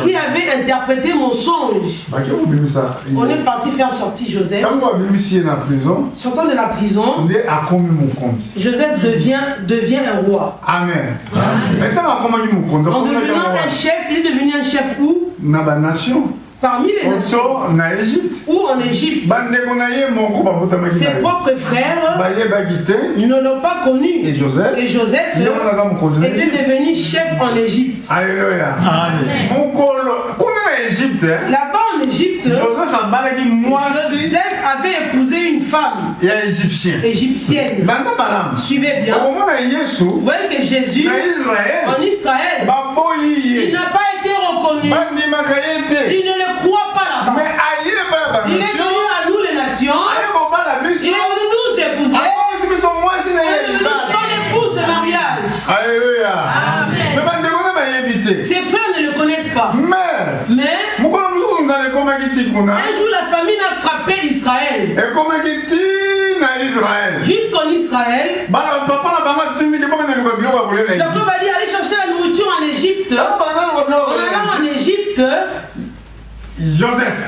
qui avait interprété mon songe. On est parti faire sortir Joseph. Sortant de la prison, Joseph devient un roi. Amen. En devenant un chef, il est devenu un chef où? Parmi les nations ou en Égypte, ses propres frères ne l'ont pas connu. Et Joseph était devenu chef en Égypte. Alléluia. Là-bas en Égypte, Joseph avait épousé une femme égyptienne. Suivez bien. Vous voyez que Jésus en Israël, il n'a pas été reconnu. Il ne le croit pas là-bas. Il est venu à nous les nations. Il est venu nous épouser. Nous sommes l'épouse de mariage. Alléluia. Ses frères ne le connaissent pas. Mais un jour la famine a frappé Israël. Jusqu'en Israël, Jacob a dit allez chercher la nourriture en Égypte. En allant en Égypte,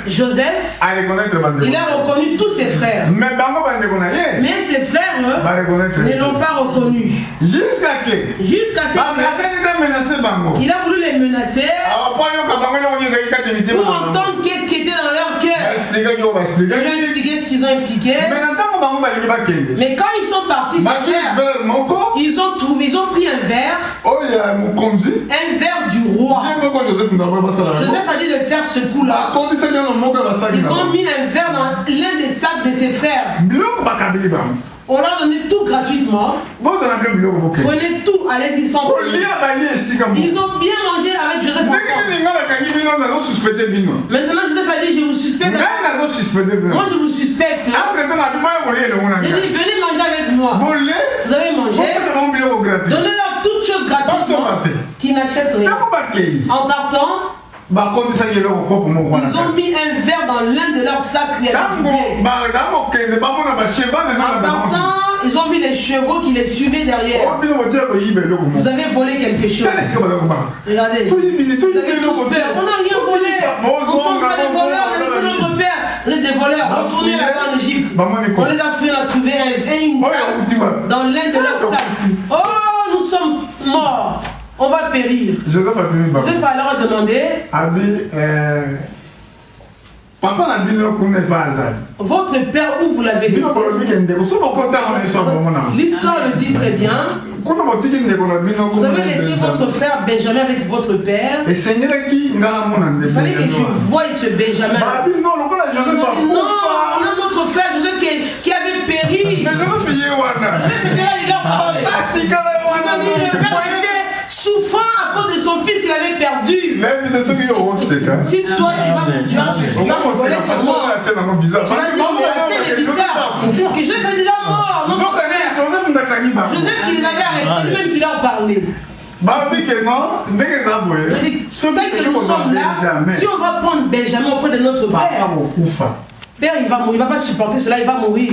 Joseph, il a reconnu tous ses frères. Mais ses frères ne l'ont pas reconnu. Jusqu'à ce qu'il a voulu les menacer pour entendre qu'est-ce qui était dans leur cœur. Il a expliqué ce qu'ils ont expliqué. Mais quand ils sont partis, ces frères, ils ont pris un verre du roi. Joseph a dit de faire ce coup-là. Ils ont mis un verre dans l'un des sacs de ses frères. On leur donnait tout gratuitement. Prenez tout, allez-y sans payer. Ils ont bien mangé avec Joseph ensemble. Maintenant Joseph a dit je vous suspecte. Moi je vous suspecte. Il dit venez manger avec moi. Vous avez mangé. Donnez-leur toutes choses gratuitement. Qui n'achètent rien. En partant, ils ont mis un verre dans l'un de leurs sacs. En partant, ils ont vu les chevaux qui les suivaient derrière. Vous avez volé quelque chose. Regardez. Vous avez tous peur. On n'a rien volé. Nous sommes pas des voleurs. C'est notre père. Vous êtes des voleurs. Retournez en Égypte. On les a fait, on a trouvé une tasse dans l'un de leurs sacs. Oh, nous sommes morts. On va périr. obéir. Joseph a alors demandé. Votre père, où vous l'avez laissé? L'histoire le dit très bien. Vous avez laissé votre frère Benjamin avec votre père. Il fallait que je voie ce Benjamin. Non, on a notre frère Joseph qui avait péri. Il souffrant à cause de son fils qu'il avait perdu. Si toi tu vas voler sur moi, tu vas dire c'est bizarre. Que je fais déjà mort. Notre frère Joseph qui les avait arrêtés, lui-même qui leur parlait. Dès que nous sommes là, si on va prendre Benjamin auprès de notre père, père, il va mourir, il ne va pas supporter cela, il va mourir.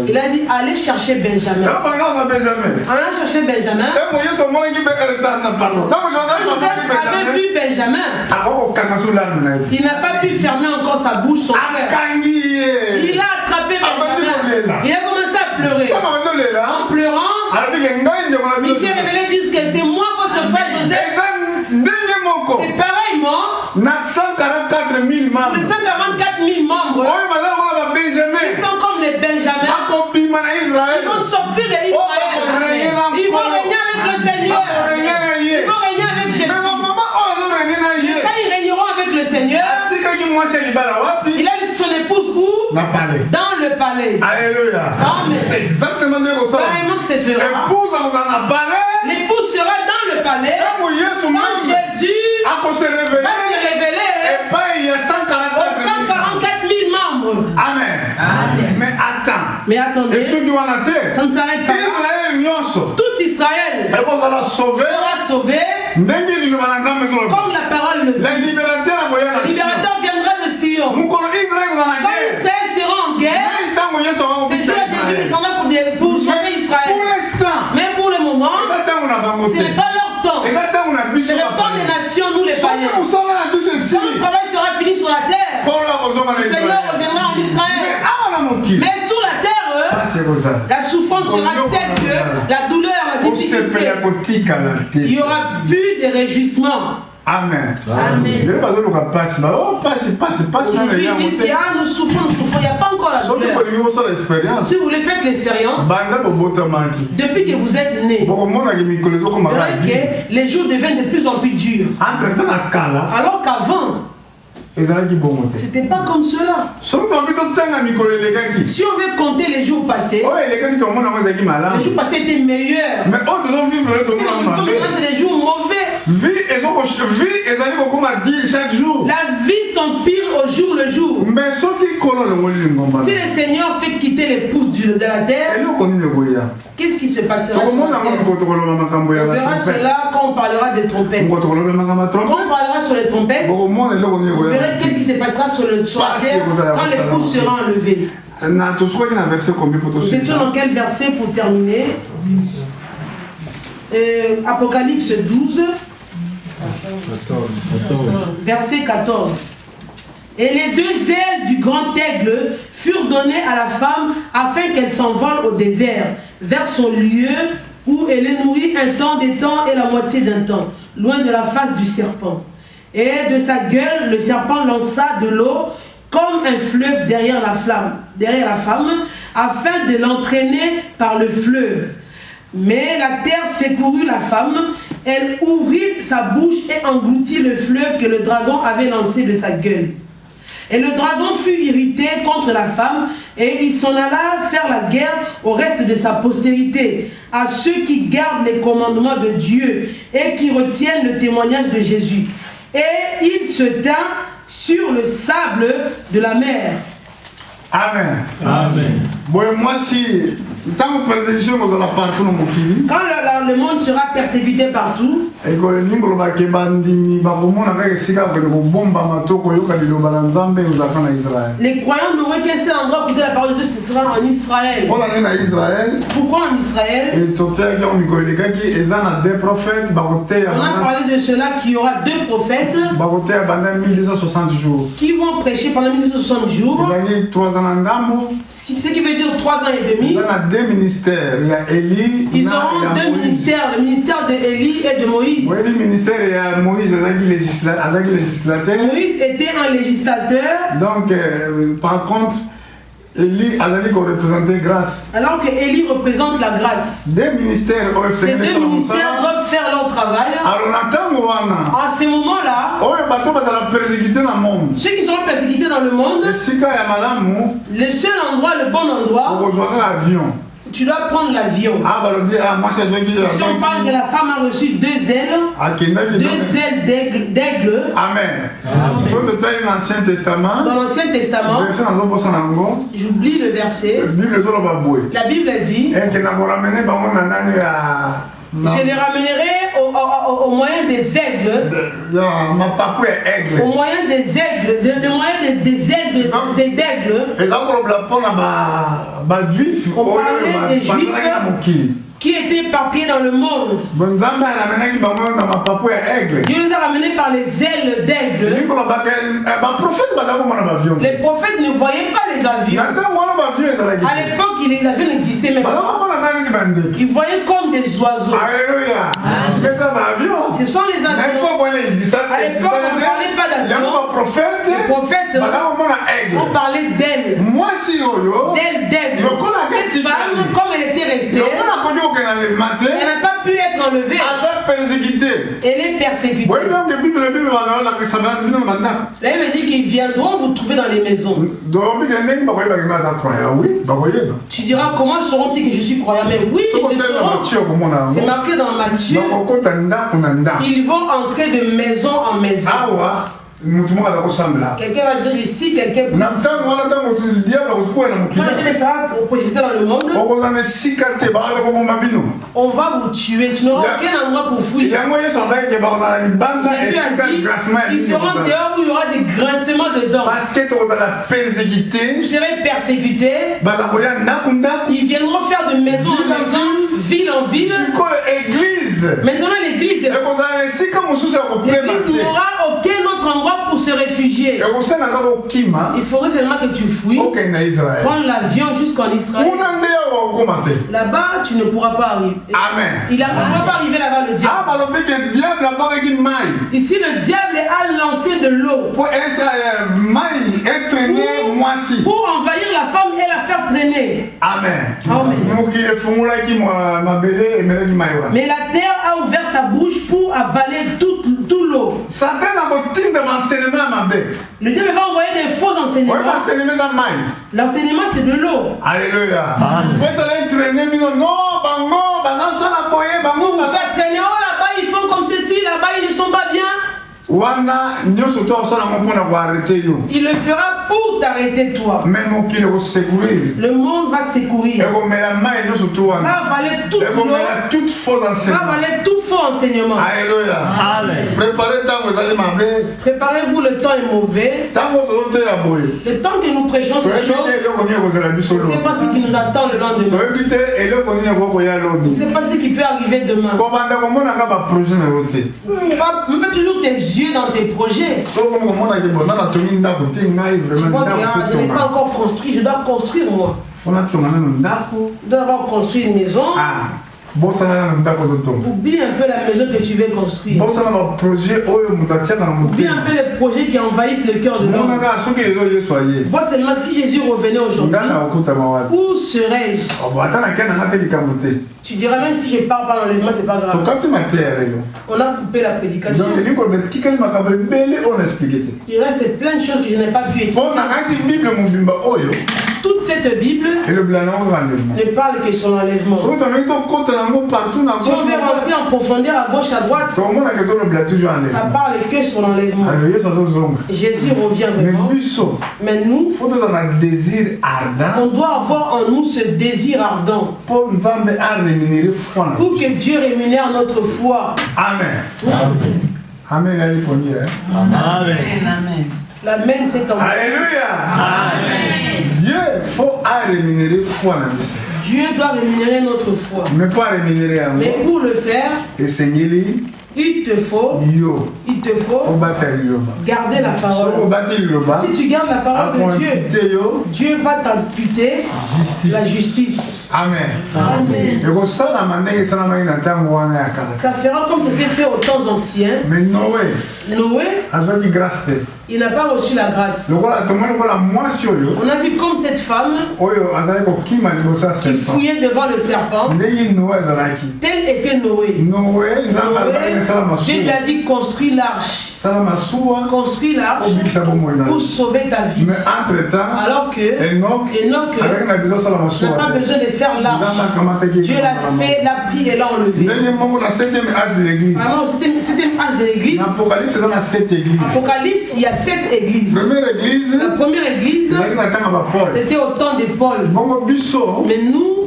Il a dit, allez chercher Benjamin. On a cherché Benjamin. Joseph avait vu Benjamin. Il n'a pas pu fermer encore sa bouche, son cœur. Il a attrapé Benjamin. Il a commencé à pleurer. En pleurant, il s'est révélé, dit que c'est moi, votre frère Joseph. C'est pareillement. 144 000 membres. Les 144 000 membres. Ils sont comme les Benjamins. Ils vont sortir de l'Israël. Ils vont régner avec le Seigneur. Ils vont régner avec Jésus. Quand ils régneront avec le Seigneur, il a dit son épouse où? Dans le palais. Alléluia. Amen. C'est exactement pareillement que c'est fait. L'épouse sera dans le palais. Quand Jésus va se révéler aux 144 000 membres. Amen. Mais attendez, ça ne s'arrête pas. Tout Israël sera sauvé. Comme la parole le dit. Le libérateur viendra de Sion. Quand Israël sera en guerre, c'est Jésus descendra pour sauver Israël. Mais pour le moment, ce n'est pas leur temps. C'est le temps des nations, nous les païens. Quand le travail sera fini sur la terre, le Seigneur reviendra en Israël. Mais sur la terre, la souffrance sera telle que la douleur, la difficulté, il n'y aura plus de réjouissement. Amen. Amen. Nous souffrons, il n'y a pas encore la douleur. Si vous voulez faire l'expérience, depuis que vous êtes né, vous verrez que les jours deviennent de plus en plus durs. Alors qu'avant, c'était pas comme cela. Si on veut compter les jours passés, les jours passés étaient meilleurs. C'est des jours mauvais. La vie s'empire au jour le jour. Si le Seigneur fait quitter l'épouse de la terre, qu'est-ce qui se passera sur la terre? On verra cela quand on parlera des trompettes. Quand on parlera sur les trompettes, vous verrez qu'est-ce qui se passera sur la terre quand l'épouse sera enlevée. Nous étions dans quel verset pour terminer? Apocalypse 12. 14. Verset 14. Et les deux ailes du grand aigle furent données à la femme afin qu'elle s'envole au désert, vers son lieu où elle est nourrie un temps, des temps et la moitié d'un temps, loin de la face du serpent. Et de sa gueule, le serpent lança de l'eau comme un fleuve derrière la femme, afin de l'entraîner par le fleuve. Mais la terre secourut la femme, elle ouvrit sa bouche et engloutit le fleuve que le dragon avait lancé de sa gueule. Et le dragon fut irrité contre la femme, et il s'en alla faire la guerre au reste de sa postérité, à ceux qui gardent les commandements de Dieu et qui retiennent le témoignage de Jésus. Et il se tint sur le sable de la mer. Amen. Amen. Bon, moi, si quand le monde sera persécuté partout, les croyants n'auraient qu'un seul endroit pour écouter la parole de Dieu, ce sera en Israël. Pourquoi en Israël? On a parlé de cela qu'il y aura deux prophètes qui vont prêcher pendant 1260 jours. Ce qui veut dire 3 ans et demi. Ils auront deux ministères, le ministère d'Élie et de Moïse. Moïse. Moïse était un législateur. Donc, par contre, Élie a représenté grâce. Alors que Élie représente la grâce. Ces deux ministères doivent faire leur travail. À ce moment-là, ceux qui seront persécutés dans le monde, le seul endroit, le bon endroit, tu dois prendre l'avion. Si on parle que la femme a reçu 2 ailes, 2 ailes d'aigle. Amen. Dans l'Ancien Testament, j'oublie le verset. La Bible dit, je les ramènerai au moyen des aigles. Au moyen des aigles. Des aigles. On parlait des juifs qui étaient éparpillés dans le monde. Dieu les a ramenés par les ailes d'aigle. Les prophètes ne voyaient pas les avions. À l'époque, les avions n'existaient même pas. Ils voyaient comme des oiseaux. Alléluia. Ce sont les avions. À l'époque, on ne parlait pas d'avions. Les prophètes, on parlait d'ailes. D'ailes d'aigle. Cette femme, comme elle était restée, elle n'a pas pu être enlevée. Elle est persécutée. La Bible dit qu'ils viendront vous trouver dans les maisons. Tu diras, comment sauront-ils que je suis croyant? Mais oui, ils le sauront. C'est marqué dans Matthieu. Ils vont entrer de maison en maison. Quelqu'un va dire ici, quelqu'un peut dire. Mais ça va projeter dans le monde. On va vous tuer. Tu n'auras aucun endroit pour fuir. Jésus a dit, ils seront dehors où il y aura des grincements de dents. Vous serez persécutés. Ils viendront faire de maison en maison, ville en ville. Maintenant l'église n'aura aucun autre endroit pour se réfugier. Il faudrait seulement que tu fuis. Prendre l'avion jusqu'en Israël. Là-bas, tu ne pourras pas arriver. Amen. Il ne pourra pas arriver là-bas, le diable. Ici, le diable a lancé de l'eau pour envahir la femme et la faire traîner. Amen. Amen. Mais la terre a ouvert sa bouche pour avaler toute l'eau. Le diable va envoyer des faux enseignements. L'enseignement, c'est de l'eau. Alléluia. Vous faites traîner, oh là-bas ils font comme ceci, là-bas ils ne sont pas bien. Il le fera pour t'arrêter toi. Le monde va secourir. Va avaler toute l'eau. Va avaler tout faux enseignement. Alléluia. Préparez-vous, le temps est mauvais. Le temps que nous prêchons ces choses, ce n'est pas ce qui nous attend le lendemain. Ce n'est pas ce qui peut arriver demain. Mets toujours tes yeux dans tes projets. Je n'ai pas encore construit, je dois construire moi. Je dois avoir construit une maison. Oublie un peu la maison que tu veux construire. Oublie un peu les projets qui envahissent le cœur de l'homme. Vois seulement si Jésus revenait aujourd'hui, où serais-je? Tu diras même si je pars par l'enlèvement, c'est pas grave. On a coupé la prédication. Il reste plein de choses que je n'ai pas pu expliquer. Toute cette Bible ne parle que sur l'enlèvement. Si on veut rentrer en profondeur à gauche, à droite, ça parle que sur l'enlèvement. Jésus revient vraiment. Mais nous, on doit avoir en nous ce désir ardent pour que Dieu rémunère notre foi. Amen. Amen. Amen. L'amen, c'est en Alléluia. Amen. Dieu faut rémunérer foi. Dieu doit rémunérer notre foi. Mais pas rémunérer. Mais pour le faire, il te faut garder la parole. Si tu gardes la parole de Dieu, Dieu va t'imputer la justice. Amen. Amen. Ça fera comme ça s'est fait aux temps anciens. Mais Noé, il n'a pas reçu la grâce. On a vu comme cette femme qui fouillait devant le serpent. Tel était Noé. Dieu lui a dit construis l'arche. Construis l'arche pour sauver ta vie. Mais entre-temps, alors que Enoch n'a pas besoin de faire l'arche. Dieu l'a fait, l'a pris et l'a enlevé. Vraiment, le septième âge de l'église. Apocalypse, il y a 7 églises. La première église, c'était au temps de Paul. Mais nous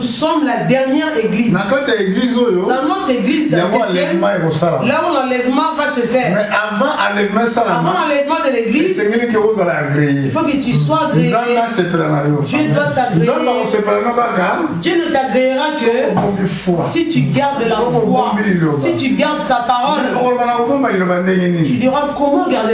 sommes la dernière église. Dans notre église, la 7e, là où l'enlèvement va se faire. Mais avant l'enlèvement de l'église, il faut que tu sois agréé. Dieu doit t'agréer. Dieu ne t'agréera que si tu gardes la foi, si tu gardes sa parole. Tu diras comment garder la